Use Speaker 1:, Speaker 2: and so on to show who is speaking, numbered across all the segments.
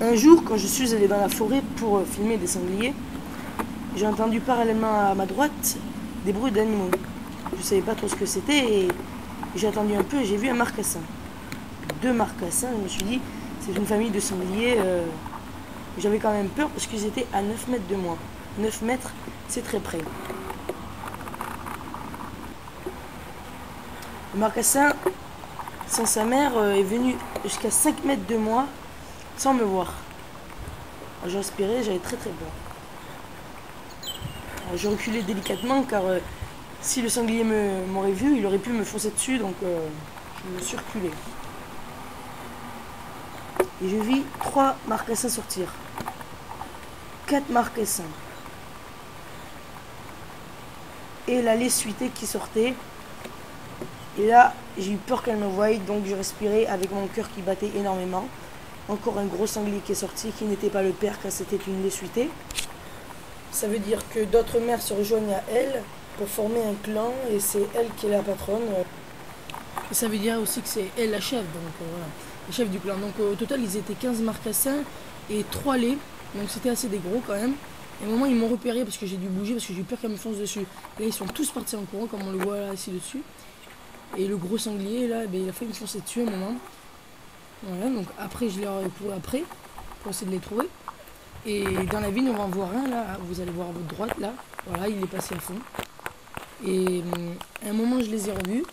Speaker 1: Un jour, quand je suis allé dans la forêt pour filmer des sangliers, j'ai entendu parallèlement à ma droite des bruits d'animaux. Je savais pas trop ce que c'était et j'ai attendu un peu et j'ai vu un marcassin. Deux marcassins, je me suis dit, c'est une famille de sangliers. J'avais quand même peur parce qu'ils étaient à 9 mètres de moi. 9 mètres, c'est très près. Le marcassin, sans sa mère, est venu jusqu'à 5 mètres de moi sans me voir. J'ai aspiré, j'avais très peur. J'ai reculé délicatement car si le sanglier m'aurait vu, il aurait pu me foncer dessus, donc je me suis reculé. Et je vis 3 marcassins sortir. 4 marcassins. Et la lessuité qui sortait. Et là, j'ai eu peur qu'elle me voie, donc je respirais avec mon cœur qui battait énormément. Encore un gros sanglier qui est sorti, qui n'était pas le père car c'était une lessuité. Ça veut dire que d'autres mères se rejoignent à elle pour former un clan et c'est elle qui est la patronne. Et ça veut dire aussi que c'est elle la chef, donc voilà, la chef du clan. Donc au total, ils étaient 15 marcassins et 3 laits, donc c'était assez des gros quand même. Et au moment, ils m'ont repéré parce que j'ai dû bouger, parce que j'ai eu peur qu'elle me fonce dessus. Et là, ils sont tous partis en courant, comme on le voit là, ici dessus. Et le gros sanglier, là, ben, il a fait me foncer dessus à un moment. Voilà, donc après, je leur ai couru après, pour essayer de les trouver. Et dans la vigne, on va en voir un, là, vous allez voir à votre droite, là. Voilà, il est passé à fond. Et à un moment, je les ai revus.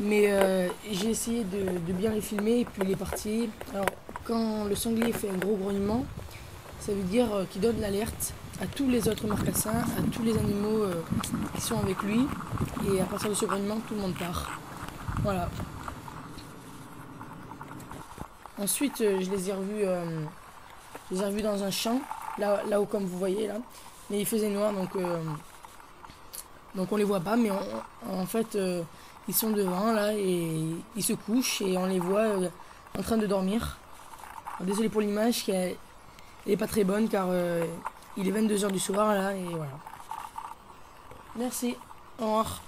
Speaker 1: Mais j'ai essayé de bien les filmer et puis il est parti. Alors, quand le sanglier fait un gros grognement, ça veut dire qu'il donne l'alerte à tous les autres marcassins, à tous les animaux qui sont avec lui. Et à partir de ce grognement, tout le monde part. Voilà. Ensuite, je les ai revus dans un champ, là où comme vous voyez là. Mais il faisait noir, donc on les voit pas. Mais en fait, ils sont devant là et ils se couchent et on les voit en train de dormir. Alors, désolé pour l'image, qui n'est pas très bonne car il est 22 h du soir là et voilà. Merci. Au revoir.